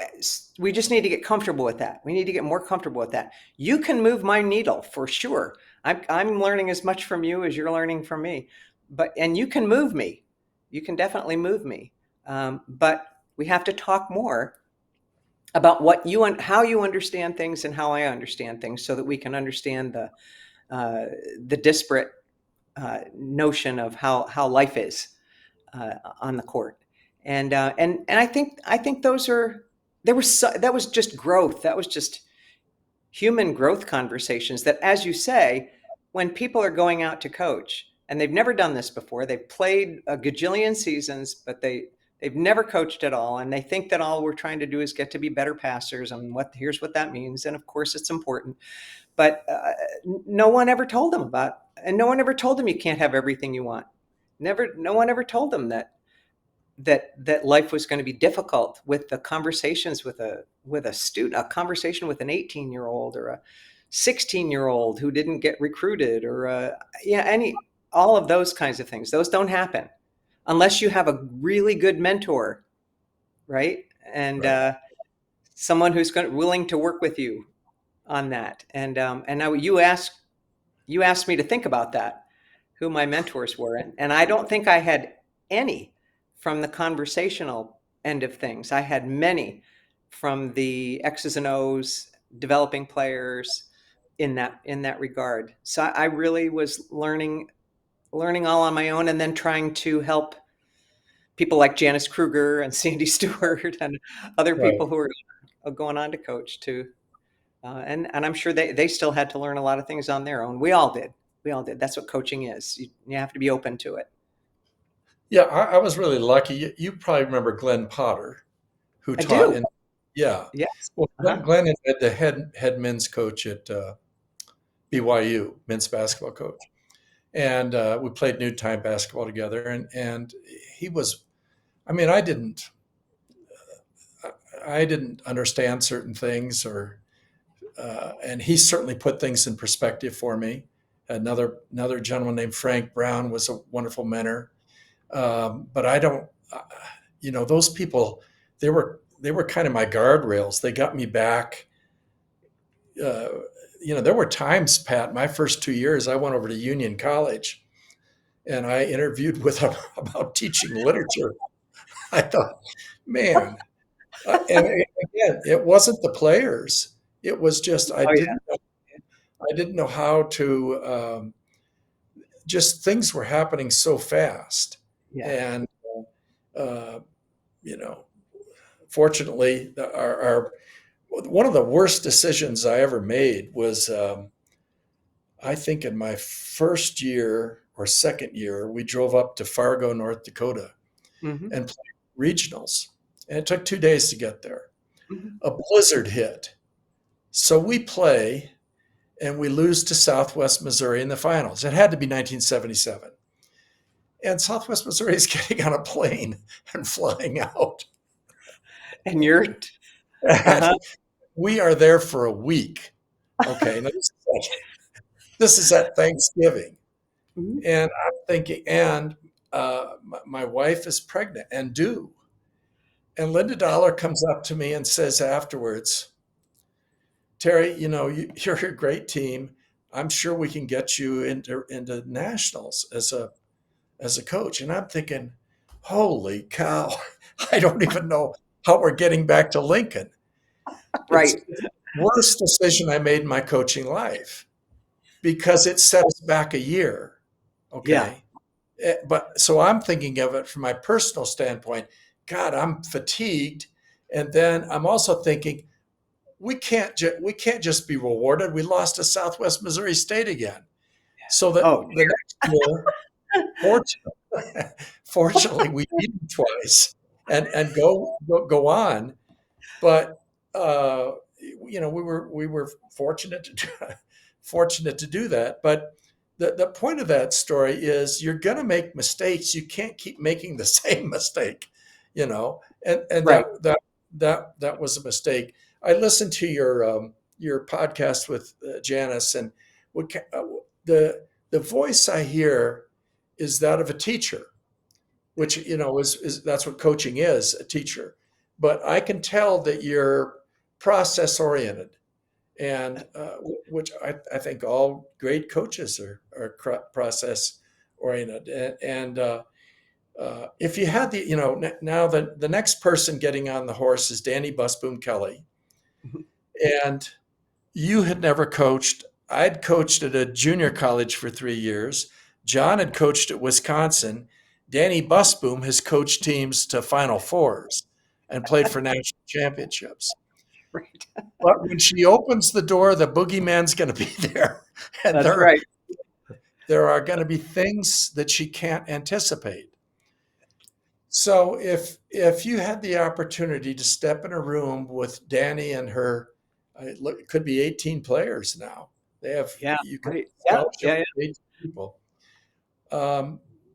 we just need to get comfortable with that. We need to get more comfortable with that. You can move my needle for sure. I'm learning as much from you as you're learning from me. And you can move me. You can definitely move me. But we have to talk more about how you understand things and how I understand things, so that we can understand the disparate notion of how life is on the court. And I think that was just growth. That was just human growth conversations that, as you say, when people are going out to coach and they've never done this before, they've played a gajillion seasons, but they've never coached at all, and they think that all we're trying to do is get to be better passers, and here's what that means. And of course it's important, but no one ever told them and no one ever told them you can't have everything you want. No one ever told them that life was going to be difficult with the conversations with a student, a conversation with an 18-year-old or a 16-year-old who didn't get recruited, or all of those kinds of things. Those don't happen unless you have a really good mentor, right? And Right. someone who's willing to work with you on that. And now you asked me to think about that, who my mentors were, and I don't think I had any from the conversational end of things. I had many from the X's and O's, developing players in that regard. So I really was learning all on my own, and then trying to help people like Janice Kruger and Sandy Stewart and other Right. people who are going on to coach too. And I'm sure they still had to learn a lot of things on their own. We all did. That's what coaching is. You have to be open to it. Yeah, I was really lucky. You probably remember Glenn Potter, who I taught do. in, yeah. Yes. Well, Uh-huh. Glenn is the head men's coach at BYU, men's basketball coach. And we played noontime basketball together. And he was, I mean, I didn't understand certain things, and he certainly put things in perspective for me. Another gentleman named Frank Brown was a wonderful mentor. But I don't, those people, they were kind of my guardrails. They got me back. Uh, there were times, Pat, my first 2 years, I went over to Union College and I interviewed with them about teaching literature. I thought, man, and again, it wasn't the players. It was just Oh yeah. I didn't know how to. Just things were happening so fast, Yeah. and uh, you know, fortunately, our one of the worst decisions I ever made was, I think, in my first year or second year, we drove up to Fargo, North Dakota, Hmm. and played regionals, and it took 2 days to get there. Hmm. A blizzard hit, so we play and we lose to Southwest Missouri in the finals. It had to be 1977. And Southwest Missouri is getting on a plane and flying out. And you're. And Uh-huh. we are there for a week. Okay, now this is at Thanksgiving. Mhm. And I'm thinking, and my wife is pregnant and due. And Linda Dollar comes up to me and says afterwards, Terry, you're a great team. I'm sure we can get you into nationals as a coach. And I'm thinking, holy cow, I don't even know how we're getting back to Lincoln. It's Right. the worst decision I made in my coaching life because it set us back a year. Yeah. Okay. But so I'm thinking of it from my personal standpoint. God, I'm fatigued. And then I'm also thinking, we can't just be rewarded. We lost to Southwest Missouri State again. So that Oh, the next year, fortunately, fortunately, we beat them twice and go on. But we were fortunate to do that. But the point of that story is you're going to make mistakes. You can't keep making the same mistake, and right. that was a mistake. I listened to your podcast with Janice, and what the voice I hear is that of a teacher, which is that's what coaching is, a teacher. But I can tell that you're process oriented, and which I think all great coaches are process oriented. And if you had now the next person getting on the horse is Danny Busboom Kelly, Mhm. and you had never coached. I'd coached at a junior college for 3 years. John had coached at Wisconsin. Danny Busboom has coached teams to Final Fours and played for national championships. Right. But when she opens the door, the boogeyman's going to be there, and That's there right. there are going to be things that she can't anticipate. So if you had the opportunity to step in a room with Danny and her, it could be 18 players now, They have, Yeah. you can Right. Yeah. scholarship Yeah. people.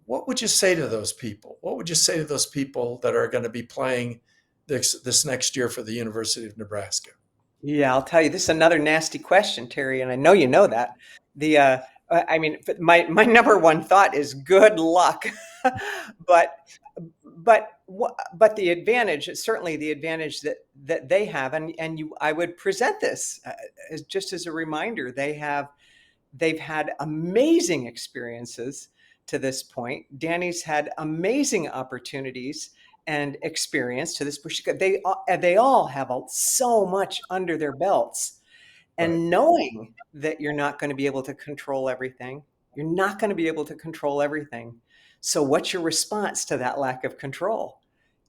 What would you say to those people? What would you say to those people that are going to be playing this next year for the University of Nebraska? Yeah, I'll tell you, this is another nasty question, Terry, and I know you know that. The I mean, my number one thought is good luck, but but the advantage, certainly the advantage that they have, and I would present this as just as a reminder. They've had amazing experiences to this point. Danny's had amazing opportunities and experience to this push. They all have so much under their belts, Right. and knowing that you're not going to be able to control everything, you're not going to be able to control everything. So what's your response to that lack of control?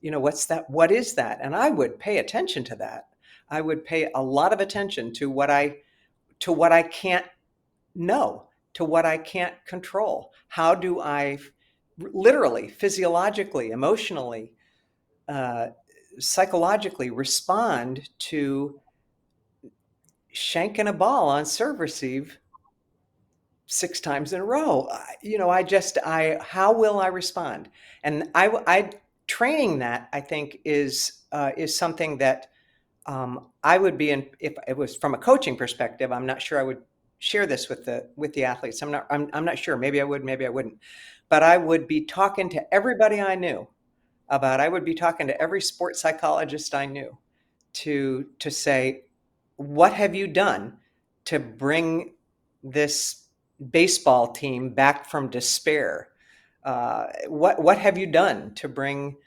What's that? What is that? And I would pay attention to that. I would pay a lot of attention to what I can't know, to what I can't control. How do I literally, physiologically, emotionally, uh, psychologically respond to shanking a ball on serve receive 6 times in a row? How will I respond? And I training that, I think, is something that I would be in. If it was from a coaching perspective, I'm not sure I would share this with the athletes. I'm not sure. Maybe I would, maybe I wouldn't. But I would be talking to everybody I knew I would be talking to every sports psychologist I knew to say, what have you done to bring this baseball team back from despair? What have you done to bring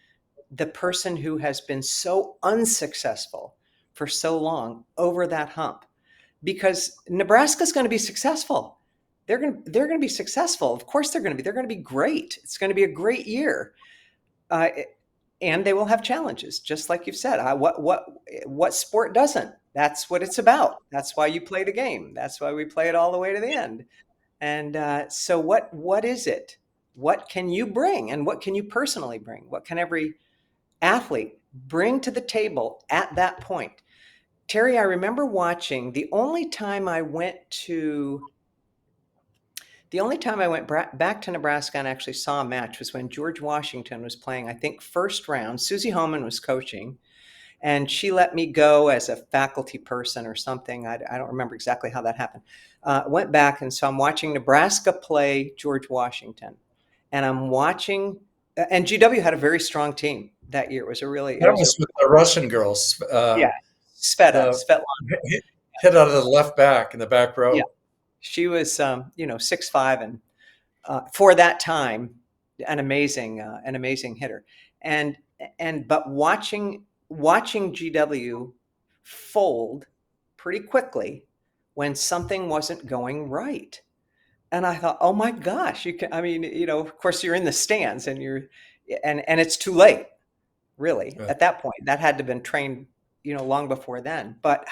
the person who has been so unsuccessful for so long over that hump? Because Nebraska's going to be successful. They're going to be successful. Of course they're going to be. They're going to be great. It's going to be a great year. And they will have challenges, just like you've said. What sport doesn't? That's what it's about. That's why you play the game. That's why we play it all the way to the end. And so what is it? What can you bring? And what can you personally bring? What can every athlete bring to the table at that point? Terry, I remember watching the only time I went back to Nebraska and actually saw a match was when George Washington was playing, I think, first round. Susie Homan was coaching, and she let me go as a faculty person or something. I don't remember exactly how that happened. Went back, and so I'm watching Nebraska play George Washington, and I'm watching. And GW had a very strong team that year. It was With the Russian girls. Yeah, Svetlana. Hit out of the left back in the back row. Yeah. She was, 6'5", and for that time, an amazing hitter. But watching GW fold pretty quickly when something wasn't going right, and I thought, oh my gosh, of course you're in the stands and and it's too late, really. Right. At that point, that had to have been trained long before then. But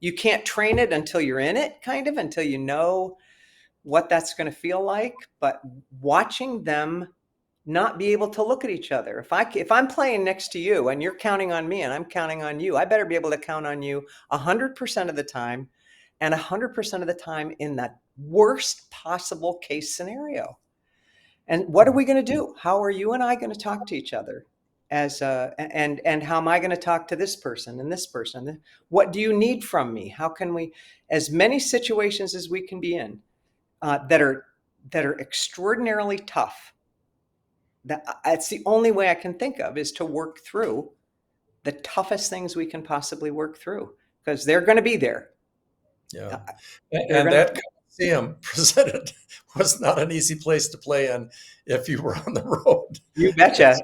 you can't train it until you're in it, kind of, until you know what that's going to feel like. But watching them not be able to look at each other. If I'm playing next to you and you're counting on me and I'm counting on you, I better be able to count on you 100% of the time, and 100% of the time in that worst possible case scenario. And what are we going to do? How are you and I going to talk to each other? And how am I going to talk to this person and this person? What do you need from me? How can we, as many situations as we can be in, that are extraordinarily tough. That's the only way I can think of, is to work through the toughest things we can possibly work through, because they're going to be there. Yeah, and that Coliseum presented was not an easy place to play in if you were on the road. You betcha.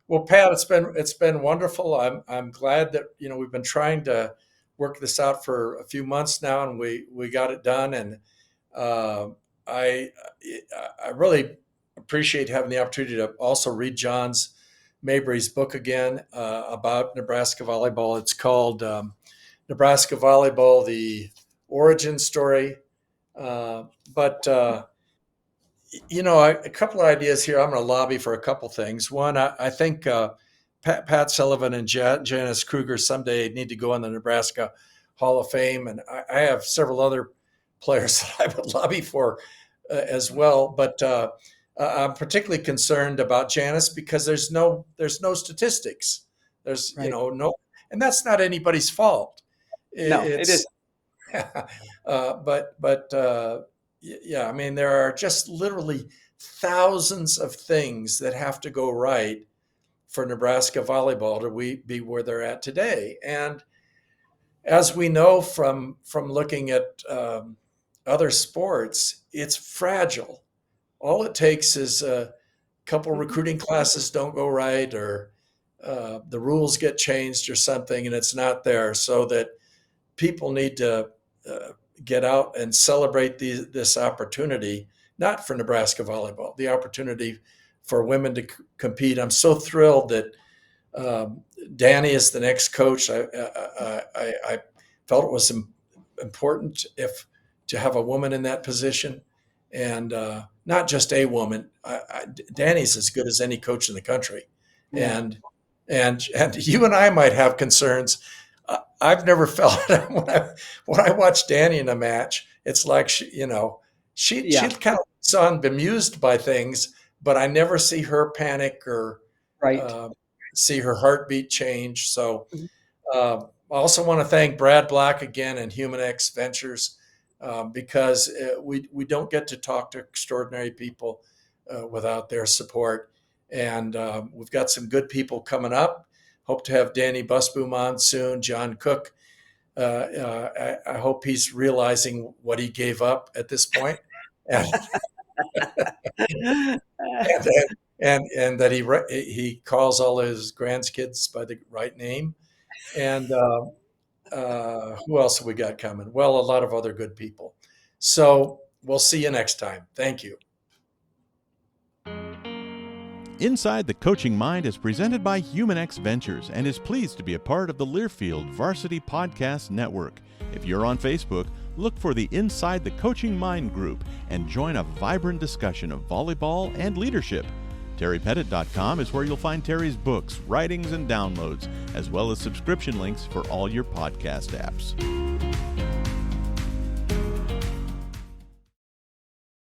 Well, Pat, it's been wonderful. I'm glad that we've been trying to work this out for a few months now, and we got it done. And I really appreciate having the opportunity to also read John's Mabry's book again about Nebraska volleyball. It's called Nebraska Volleyball: The Origin Story. A couple of ideas here. I'm going to lobby for a couple things. One, I think Pat Sullivan and Janice Kruger someday need to go on the Nebraska Hall of Fame, and I have several other players that I would lobby for as well. But I'm particularly concerned about Janice because there's no statistics. There's Right. no, and that's not anybody's fault. No, it is. Yeah, I mean, there are just literally thousands of things that have to go right for Nebraska volleyball to be where they're at today. And as we know from looking at other sports, it's fragile. All it takes is a couple recruiting classes don't go right, or the rules get changed or something, and it's not there. So that people need to get out and celebrate this opportunity, not for Nebraska volleyball, the opportunity for women to compete. I'm so thrilled that Danny is the next coach. I felt it was important to have a woman in that position, and not just a woman. Danny's as good as any coach in the country, Yeah. and you and I might have concerns. I've never felt it when I watch Danny in a match. It's like she kind of looks on bemused by things, but I never see her panic or Right. see her heartbeat change. So I also want to thank Brad Black again and Humanex Ventures because we don't get to talk to extraordinary people without their support. And we've got some good people coming up. Hope to have Danny Busboom on soon, John Cook. I hope he's realizing what he gave up at this point. And and that he calls all his grandkids by the right name. And who else have we got coming? Well, a lot of other good people. So we'll see you next time. Thank you. Inside the Coaching Mind is presented by Humanex Ventures and is pleased to be a part of the Learfield Varsity Podcast Network. If you're on Facebook, look for the Inside the Coaching Mind group and join a vibrant discussion of volleyball and leadership. TerryPettit.com is where you'll find Terry's books, writings, and downloads, as well as subscription links for all your podcast apps.